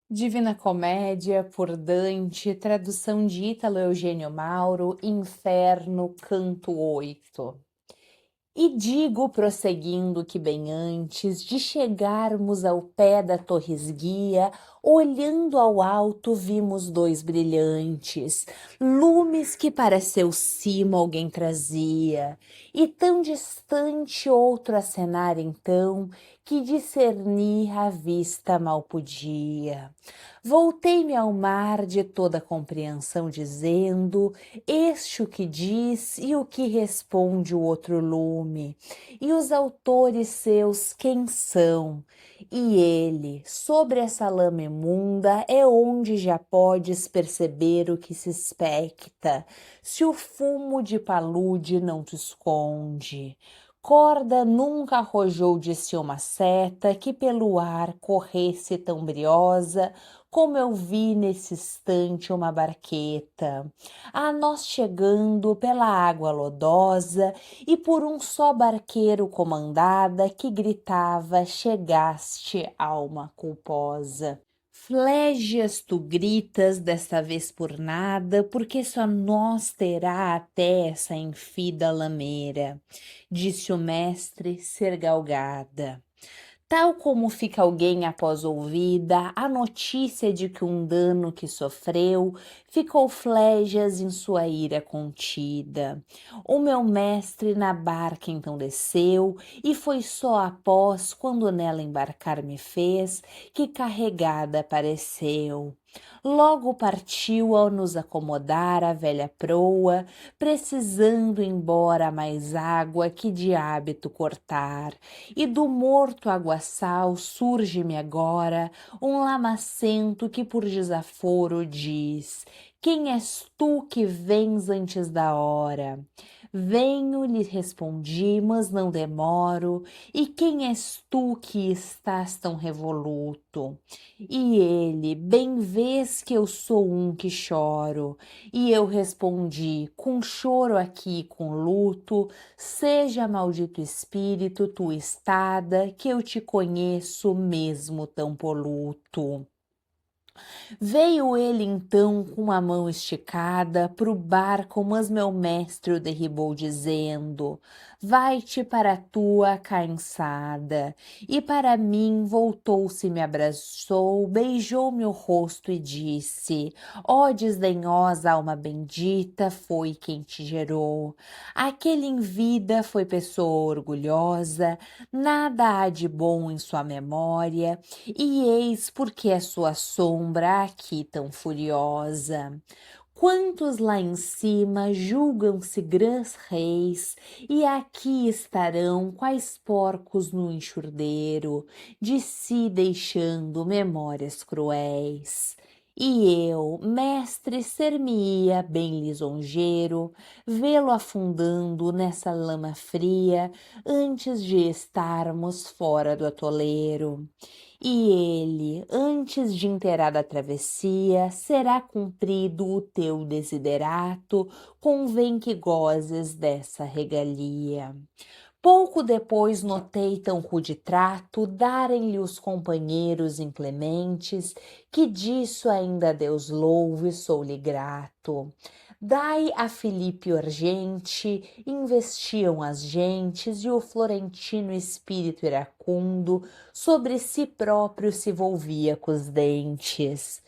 Divina Comédia, por Dante, tradução de Ítalo Eugênio Mauro, Inferno, canto 8. E digo, prosseguindo, que bem antes de chegarmos ao pé da torre esguia, olhando ao alto vimos dois brilhantes, lumes que para seu cimo alguém trazia, e tão distante outro acenar então, que discernir a vista mal podia. Voltei-me ao mar de toda compreensão, dizendo: este o que diz e o que responde o outro lume, e os autores seus quem são? E ele, sobre essa lama imunda, é onde já podes perceber o que se expecta, se o fumo de palude não te esconde. Corda nunca arrojou de si uma seta que pelo ar corresse tão briosa, como eu vi nesse instante uma barqueta, a nós chegando pela água lodosa e por um só barqueiro comandada que gritava: chegaste, alma culposa. Flégias tu gritas desta vez por nada, porque só nós terá até essa enfida lameira, disse o mestre ser galgada. Tal como fica alguém após ouvida a notícia de que um dano que sofreu, ficou flejas em sua ira contida. O meu mestre na barca então desceu, e foi só após, quando nela embarcar me fez, que carregada apareceu. Logo partiu ao nos acomodar a velha proa, precisando embora mais água que de hábito cortar, e do morto aguaçal surge-me agora um lamacento que por desaforo diz: quem és tu que vens antes da hora? Venho, lhe respondi, mas não demoro. E quem és tu que estás tão revoluto? E ele: bem vês que eu sou um que choro. E eu respondi: com choro aqui, com luto, seja maldito espírito tua estada, que eu te conheço mesmo tão poluto. Veio ele então com a mão esticada pro barco, mas meu mestre o derribou dizendo: vai-te para a tua cansada. E para mim voltou-se, me abraçou, beijou-me o rosto e disse: ó desdenhosa alma bendita, foi quem te gerou. Aquele em vida foi pessoa orgulhosa, nada há de bom em sua memória, e eis porque a sua sombra aqui tão furiosa. Quantos lá em cima julgam-se grãs reis, e aqui estarão quais porcos no enxurdeiro, de si deixando memórias cruéis. E eu, mestre, ser-me-ia bem lisonjeiro, vê-lo afundando nessa lama fria, antes de estarmos fora do atoleiro. E ele, antes de inteirar a travessia, será cumprido o teu desiderato, convém que gozes dessa regalia. Pouco depois notei tão rude trato darem-lhe os companheiros inclementes, que disso ainda Deus louve, sou-lhe grato. Dai a Filipe urgente, investiam as gentes, e o florentino espírito iracundo sobre si próprio se volvia cos dentes.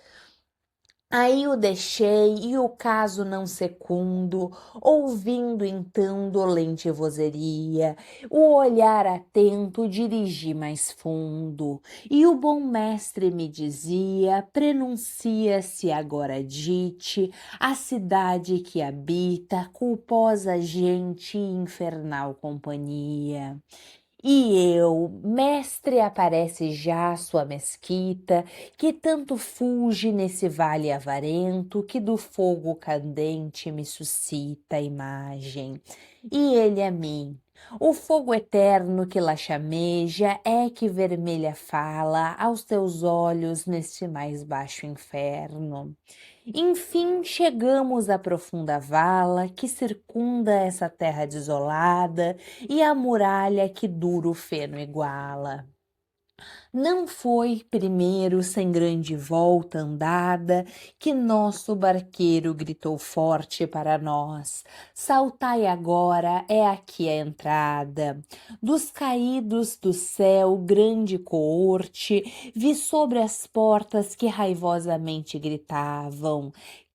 Aí o deixei e o caso não secundo, ouvindo então dolente vozeria, o olhar atento dirigi mais fundo, e o bom mestre me dizia: prenuncia-se agora dite a cidade que habita, culposa gente e infernal companhia. E eu, mestre, aparece já sua mesquita, que tanto fulge nesse vale avarento, que do fogo candente me suscita a imagem. E ele a mim. O fogo eterno que lá chameja é que vermelha fala aos teus olhos neste mais baixo inferno. Enfim, chegamos à profunda vala que circunda essa terra desolada, e a muralha que duro feno iguala. Não foi primeiro sem grande volta andada que nosso barqueiro gritou forte para nós: saltai agora, é aqui a entrada. Dos caídos do céu, grande coorte, vi sobre as portas que raivosamente gritavam: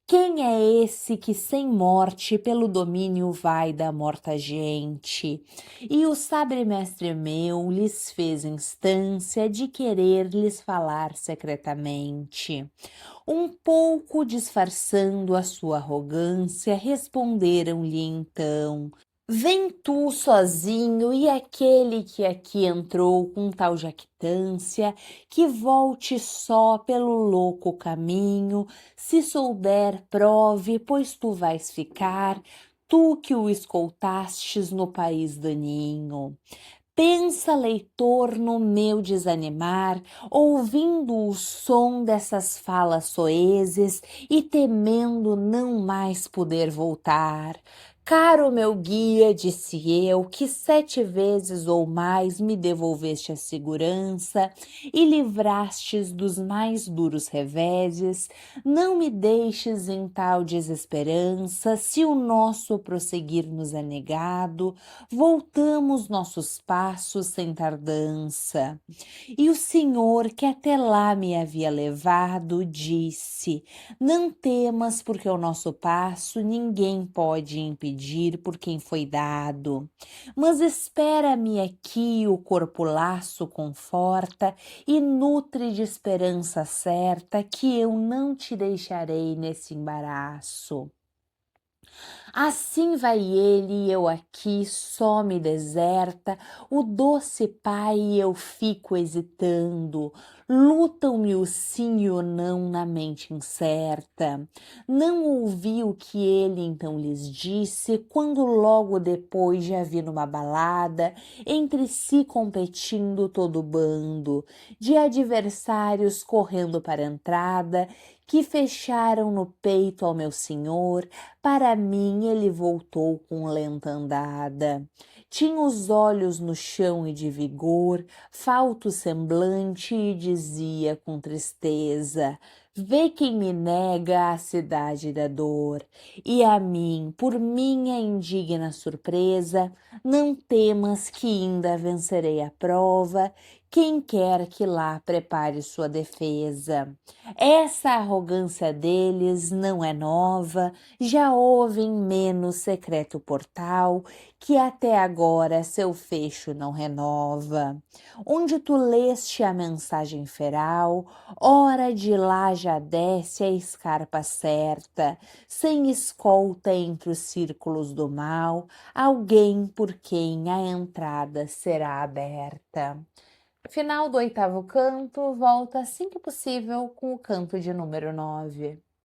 quem é esse que sem morte pelo domínio vai da morta gente? E o sabre-mestre meu lhes fez instância de querer lhes falar secretamente. Um pouco disfarçando a sua arrogância, responderam-lhe então: vem tu sozinho e aquele que aqui entrou com tal jactância, que volte só pelo louco caminho, se souber, prove, pois tu vais ficar, tu que o escoltastes no país daninho. Pensa, leitor, no meu desanimar, ouvindo o som dessas falas soezes e temendo não mais poder voltar. Caro meu guia, disse eu, que 7 vezes ou mais me devolveste a segurança e livrastes dos mais duros reveses, não me deixes em tal desesperança, se o nosso prosseguir nos é negado, voltamos nossos passos sem tardança. E o Senhor, que até lá me havia levado, disse: não temas, porque o nosso passo ninguém pode impedir por quem foi dado. Mas espera-me aqui, o corpo laço conforta e nutre de esperança certa que eu não te deixarei nesse embaraço. Assim vai ele e eu aqui, só me deserta, o doce pai e eu fico hesitando. Lutam-me o sim e o não na mente incerta. Não ouvi o que ele então lhes disse, quando logo depois já vi numa balada, entre si competindo todo o bando, de adversários correndo para a entrada, que fecharam no peito ao meu senhor. Para mim ele voltou com lenta andada. Tinha os olhos no chão e de vigor, falto semblante e dizia com tristeza: vê quem me nega a cidade da dor. E a mim, por minha indigna surpresa, não temas que ainda vencerei a prova, quem quer que lá prepare sua defesa. Essa arrogância deles não é nova, já houve em menos secreto portal, que até agora seu fecho não renova. Onde tu leste a mensagem feral, ora de lá já desce a escarpa certa, sem escolta entre os círculos do mal, alguém por quem a entrada será aberta. Final do 8º canto, volta assim que possível com o canto de número 9.